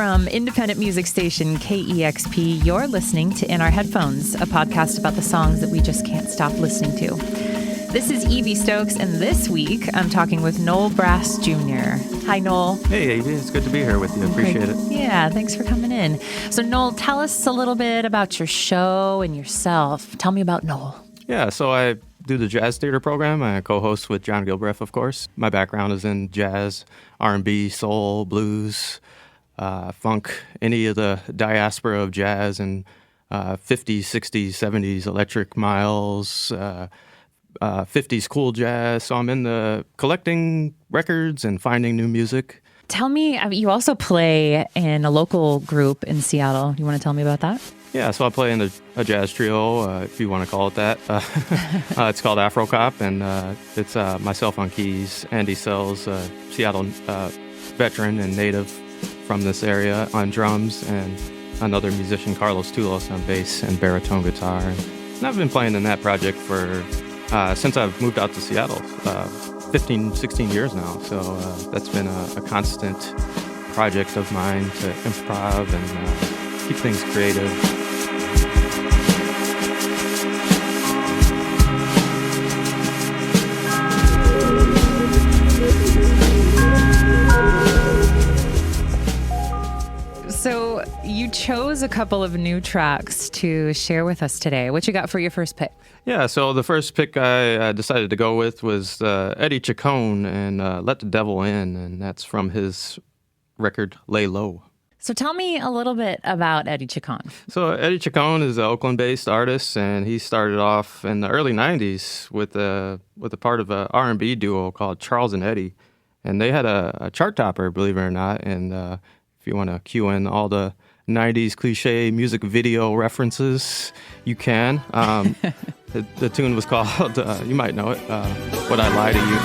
From independent music station KEXP, you're listening to In Our Headphones, a podcast about the songs that we just can't stop listening to. This is Evie Stokes, and this week I'm talking with Noel Brass Jr. Hi, Noel. Hey, Evie. It's good to be here with you. Appreciate it. Yeah, thanks for coming in. So, Noel, tell us a little bit about your show and yourself. Tell me about Noel. Yeah, so I do the jazz theater program. I co-host with John Gilbreth, of course. My background is in jazz, R&B, soul, blues, funk, any of the diaspora of jazz and 50s, 60s, 70s, Electric Miles, 50s cool jazz. So I'm in the collecting records and finding new music. Tell me, you also play in a local group in Seattle. You want to tell me about that? Yeah, so I play in a jazz trio, if you want to call it that. It's called Afrocop, and it's myself on keys, Andy Sells, Seattle veteran and native from this area, on drums, and another musician, Carlos Tulos, on bass and baritone guitar. And I've been playing in that project for since I've moved out to Seattle, 15, 16 years now. So that's been a constant project of mine to improv and keep things creative. So you chose a couple of new tracks to share with us today. What you got for your first pick? Yeah, so the first pick I decided to go with was Eddie Chacon and Let the Devil In, and that's from his record Lay Low. So tell me a little bit about Eddie Chacon. So Eddie Chacon is an Oakland-based artist, and he started off in the early 90s with a part of an R&B duo called Charles and Eddie, and they had a chart topper, believe it or not, and if you want to cue in all the 90s cliche music video references, you can. The tune was called, you might know it, Would I Lie to You?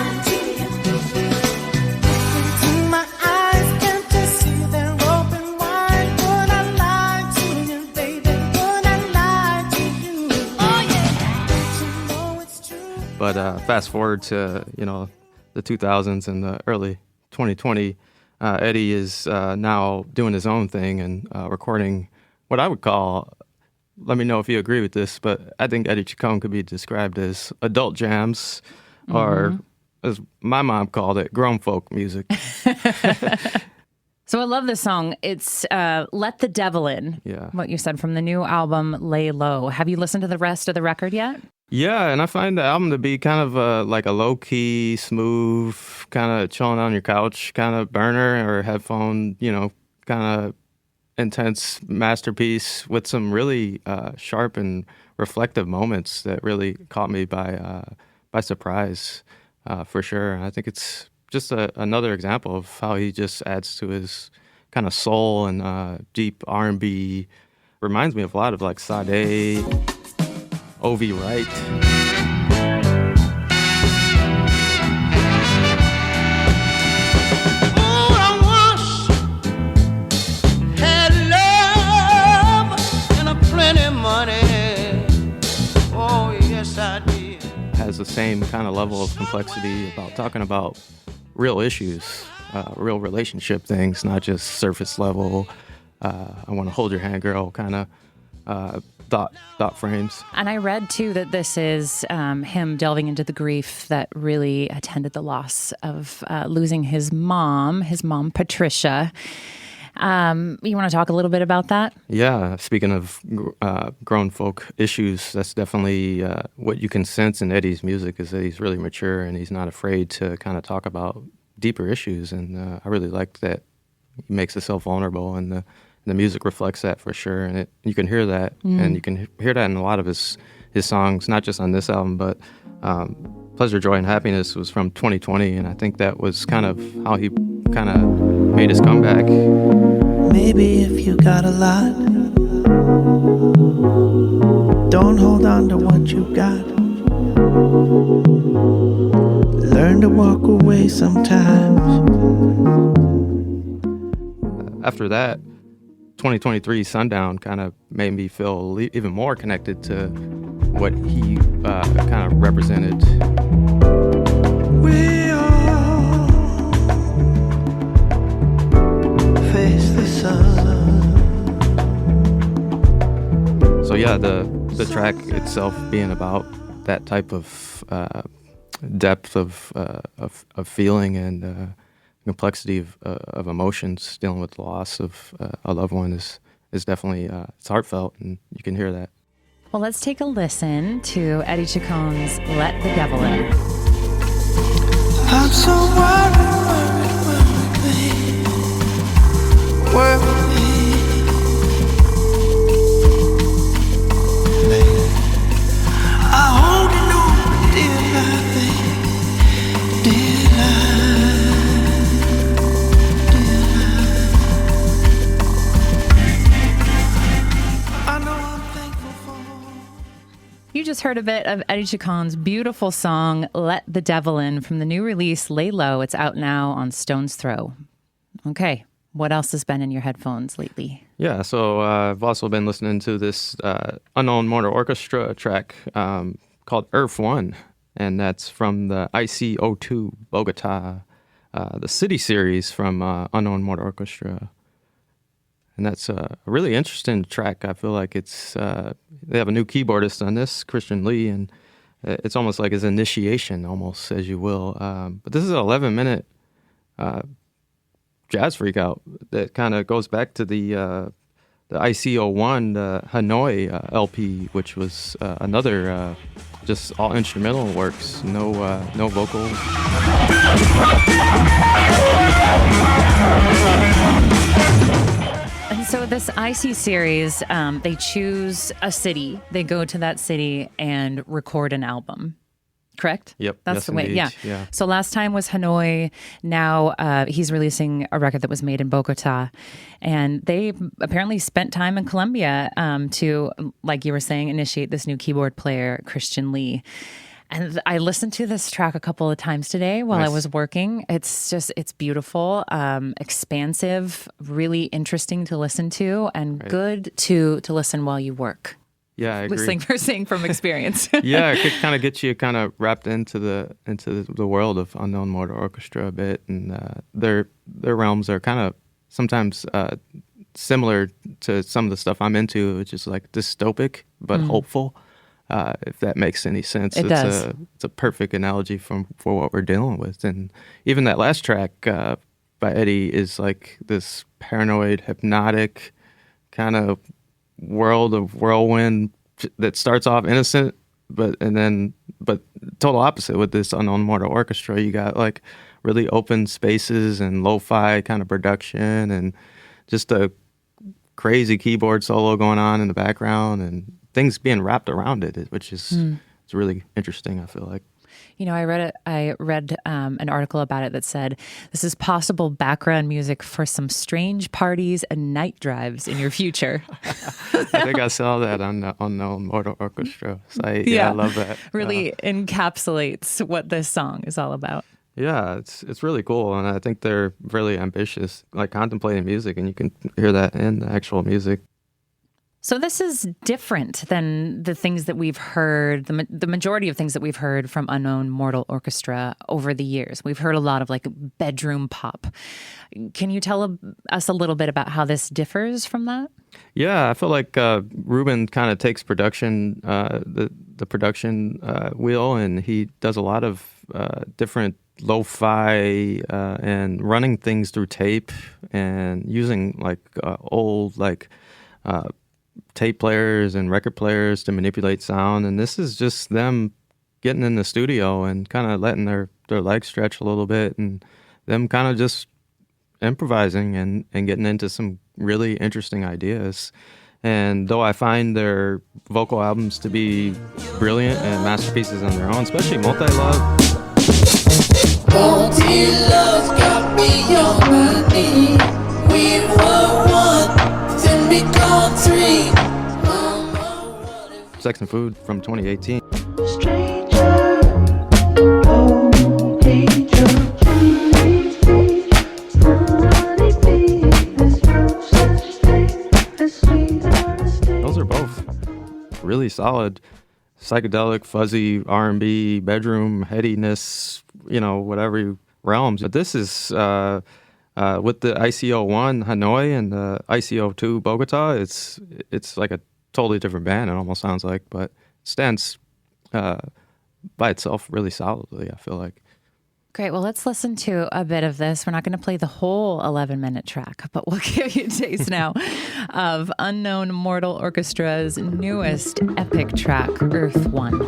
But fast forward to, the 2000s and the early 2020, Eddie is now doing his own thing and recording what I would call, let me know if you agree with this, but I think Eddie Chacon could be described as adult jams, or as my mom called it, grown folk music. So I love this song. It's Let the Devil In, Yeah. What you said, from the new album Lay Low. Have you listened to the rest of the record yet? Yeah, and I find the album to be kind of like a low-key, smooth, kind of chilling on your couch kind of burner or headphone, kind of intense masterpiece with some really sharp and reflective moments that really caught me by surprise, for sure. And I think it's just another example of how he just adds to his kind of soul and deep R&B. Reminds me of a lot of like Sade, Ovi Wright. Has the same kind of level of complexity about talking about real issues, real relationship things, not just surface level, I want to hold your hand, girl, kind of thought frames. And I read, too, that this is him delving into the grief that really attended the loss of losing his mom, Patricia. You want to talk a little bit about that? Yeah, speaking of grown folk issues, that's definitely what you can sense in Eddie's music, is that he's really mature and he's not afraid to kind of talk about deeper issues. And I really like that he makes himself vulnerable, and the music reflects that for sure. And you can hear that, and you can hear that in a lot of his songs, not just on this album, but Pleasure, Joy, and Happiness was from 2020, and I think that was kind of how he kind of made his comeback. Maybe if you got a lot, don't hold on to what you got. Learn to walk away sometimes. After that, 2023 Sundown kind of made me feel even more connected to what he kind of represented. We all face this So yeah, the track itself being about that type of depth of feeling and complexity of emotions, dealing with the loss of a loved one is definitely it's heartfelt, and you can hear that. Well, let's take a listen to Eddie Chacon's "Let the Devil In." I'm so worried. I hold you know, dear life, dear life. I know I'm thankful for. You just heard a bit of Eddie Chacon's beautiful song, Let the Devil In, from the new release, Lay Low. It's out now on Stone's Throw. Okay, what else has been in your headphones lately? Yeah, so I've also been listening to this unknown Mortal Orchestra track called Earth One, and that's from the ICO2 Bogota, the City series from Unknown Mortal Orchestra. And that's a really interesting track. I feel like it's they have a new keyboardist on this, Christian Lee, and it's almost like his initiation, almost, as you will. But this is an 11-minute jazz freak out that kind of goes back to the ICO1, the Hanoi LP, which was another just all instrumental works, no vocals. And so this IC series, they choose a city, they go to that city and record an album. Correct? Yep. That's yes, the way. indeed. Yeah. So last time was Hanoi. Now he's releasing a record that was made in Bogota. And they apparently spent time in Colombia to, like you were saying, initiate this new keyboard player, Christian Lee. And I listened to this track a couple of times today while I was working. It's beautiful, expansive, really interesting to listen to, and good to listen while you work. Yeah, I agree. Listening from experience. Yeah, it could kind of get you kind of wrapped into the world of Unknown Mortal Orchestra a bit, and their realms are kind of sometimes similar to some of the stuff I'm into, which is like dystopic but hopeful. If that makes any sense, it does. It's a perfect analogy for what we're dealing with, and even that last track by Eddie is like this paranoid, hypnotic kind of world of whirlwind that starts off innocent, but total opposite with this Unknown Mortal Orchestra. You got like really open spaces and lo-fi kind of production, and just a crazy keyboard solo going on in the background, and things being wrapped around it, which is it's really interesting, I feel like. You know, I read an article about it that said this is possible background music for some strange parties and night drives in your future. I think I saw that on the Unknown Mortal Orchestra site. Yeah, I love that. Really encapsulates what this song is all about. Yeah, it's really cool, and I think they're really ambitious, like contemplating music, and you can hear that in the actual music. So this is different than the things that we've heard, the majority of things that we've heard from Unknown Mortal Orchestra over the years. We've heard a lot of like bedroom pop. Can you tell us a little bit about how this differs from that? Yeah, I feel like Ruben kind of takes production, the production wheel, and he does a lot of different lo-fi and running things through tape and using like old like tape players and record players to manipulate sound. And this is just them getting in the studio and kind of letting their legs stretch a little bit, and them kind of just improvising and getting into some really interesting ideas. And though I find their vocal albums to be brilliant and masterpieces on their own, especially Multi-Love. Multi-Love got me on my knee. We were one, then become three. Sex and Food from 2018. Stranger, oh, danger, please, somebody be. There's no such thing as sweet honesty. Those are both really solid, psychedelic, fuzzy R&B, bedroom headiness, whatever realms. But this is with the ICO1 Hanoi and the ICO2 Bogota, it's like a totally different band. It almost sounds like, but it stands by itself really solidly, I feel like. Great. Well, let's listen to a bit of this. We're not going to play the whole 11-minute track, but we'll give you a taste now of Unknown Mortal Orchestra's newest epic track, Earth One.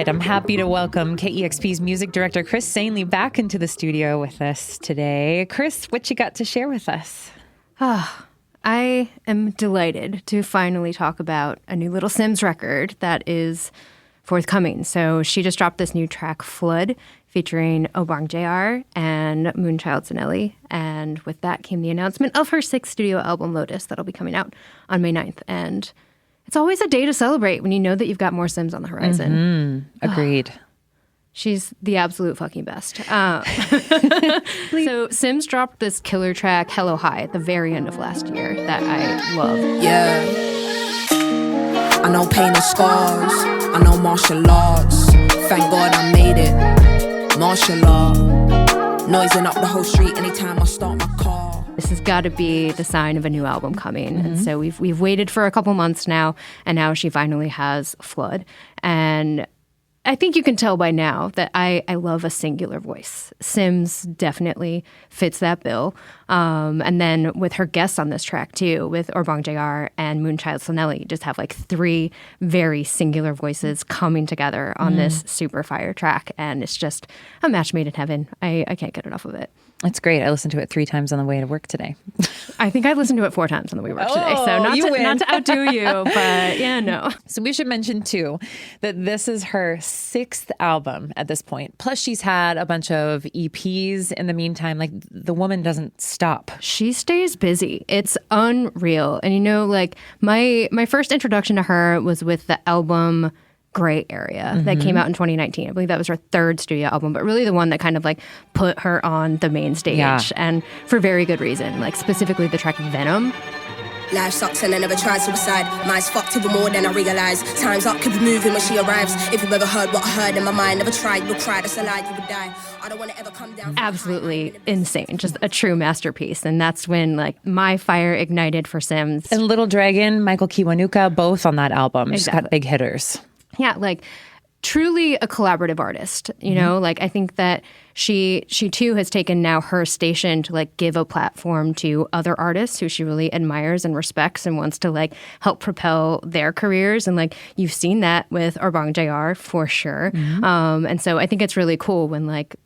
I'm happy to welcome KEXP's music director, Chris Sanley, back into the studio with us today. Chris, what you got to share with us? I am delighted to finally talk about a new Little Simz record that is forthcoming. So she just dropped this new track, Flood, featuring Obang Jr and Moonchild Sonelli. And with that came the announcement of her 6th studio album, Lotus, that'll be coming out on May 9th. And it's always a day to celebrate when you know that you've got more Simz on the horizon. Agreed. She's the absolute fucking best. So Simz dropped this killer track, Hello High, at the very end of last year that I love. Yeah. I know pain and scars. I know martial arts. Thank God I made it. Martial art. Noising up the whole street anytime I start my car. This has got to be the sign of a new album coming. And so we've waited for a couple months now, and now she finally has Flood. And I think you can tell by now that I love a singular voice. Simz definitely fits that bill. And then with her guests on this track too, with Obang Jr and Moonchild Sonelli, you just have like 3 very singular voices coming together on this super fire track. And it's just a match made in heaven. I can't get enough of it. It's great. I listened to it 3 times on the way to work today. I think I listened to it 4 times on the way to work today. So not to outdo you, but yeah, no. So we should mention too that this is her 6th album at this point. Plus she's had a bunch of EPs in the meantime. Like the woman doesn't stop. She stays busy. It's unreal. And you know, like my first introduction to her was with the album Gray Area that came out in 2019. I believe that was her 3rd studio album, but really the one that kind of like put her on the main stage, and for very good reason, like specifically the track Venom. Life sucks and I never tried suicide. Mine's fucked even more than I realize. Time's up, keep it moving when she arrives. If you've ever heard what I heard in my mind, never tried, you'll cry, that's a lie, you would die. I don't want to ever come down. Absolutely insane, just a true masterpiece. And that's when like my fire ignited for Simz. And Little Dragon, Michael Kiwanuka, both on that album. She's got big hitters. Yeah, like truly a collaborative artist, you know, like I think that she too has taken now her station to like give a platform to other artists who she really admires and respects and wants to like help propel their careers. And like you've seen that with Obang Jr for sure. And so I think it's really cool when like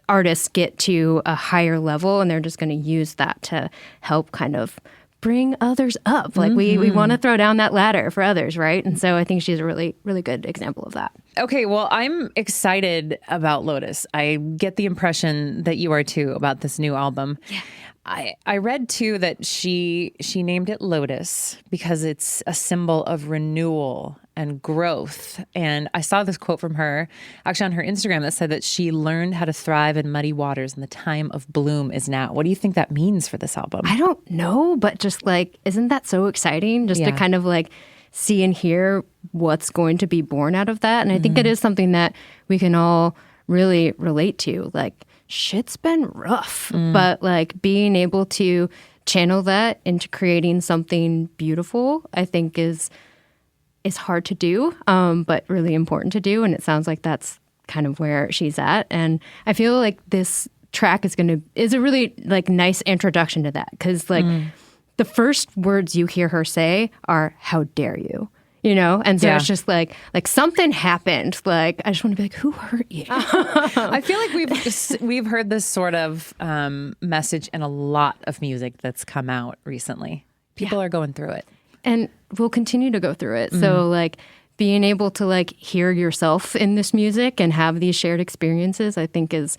artists get to a higher level and they're just going to use that to help kind of bring others up. Like we want to throw down that ladder for others, right? And so I think she's a really, really good example of that. Okay, well, I'm excited about Lotus. I get the impression that you are too about this new album. Yeah. I read too that she named it Lotus because it's a symbol of renewal and growth. And I saw this quote from her actually on her Instagram that said that she learned how to thrive in muddy waters and the time of bloom is now. What do you think that means for this album? I don't know, but just like, isn't that so exciting just to kind of like see and hear what's going to be born out of that? And I think it is something that we can all really relate to. Like, shit's been rough, but like being able to channel that into creating something beautiful, I think is hard to do, but really important to do. And it sounds like that's kind of where she's at. And I feel like this track is a really like nice introduction to that. Cause like the first words you hear her say are, "How dare you?" You know? And so it's just like something happened. Like, I just want to be like, who hurt you? I feel like we've heard this sort of message in a lot of music that's come out recently. People are going through it. And we'll continue to go through it. So like being able to like hear yourself in this music and have these shared experiences, I think is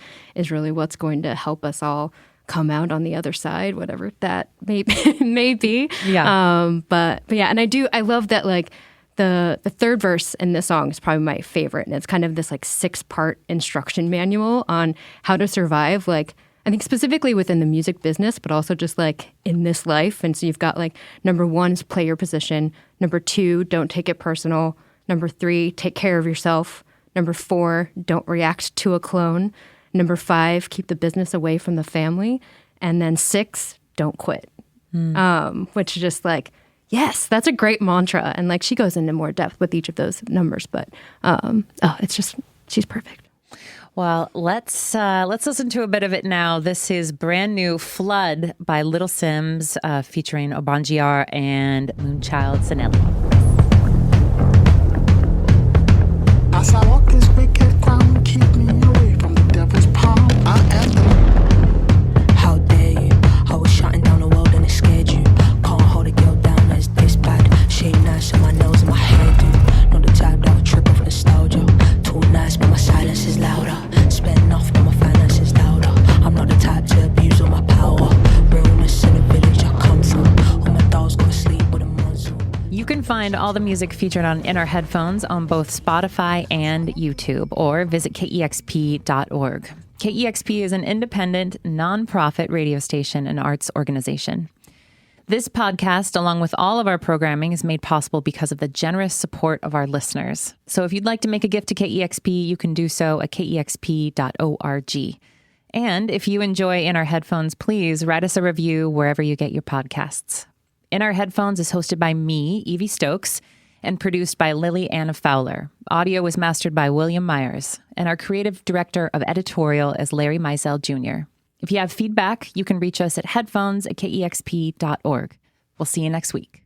really what's going to help us all come out on the other side, whatever that may be. Yeah. But yeah, and I love that like The third verse in this song is probably my favorite, and it's kind of this like 6-part instruction manual on how to survive, like I think specifically within the music business, but also just like in this life. And so you've got like number 1 is play your position. Number 2, don't take it personal. Number 3, take care of yourself. Number 4, don't react to a clone. Number 5, keep the business away from the family. And then 6, don't quit. Which is just like, yes, that's a great mantra. And like she goes into more depth with each of those numbers, but it's just, she's perfect. Well, let's listen to a bit of it now. This is brand new Flood by Little Simz featuring Obanjiar and Moonchild Sanelli. As I walk this wicked ground, keep me away from the devil's palm. I am the... How dare you? I was shutting down the world and it scared you. Can't hold a girl down that's this bad. Shave nice on my nose and my hairdo. Not the type that would trip off nostalgia. Too nice but my silence is louder. Spend enough but my finances louder. I'm not the type to abuse all my power. Realness in the village I come from. All my dolls go to sleep with a monsoon. You can find all the music featured on In Our Headphones on both Spotify and YouTube, or visit KEXP.org. KEXP is an independent, nonprofit radio station and arts organization. This podcast, along with all of our programming, is made possible because of the generous support of our listeners. So if you'd like to make a gift to KEXP, you can do so at KEXP.org. And if you enjoy In Our Headphones, please write us a review wherever you get your podcasts. In Our Headphones is hosted by me, Evie Stokes, and produced by Lilly Anna Fowler. Audio was mastered by William Myers, and our creative director of editorial is Larry Mizell Jr. If you have feedback, you can reach us at headphones@kexp.org. We'll see you next week.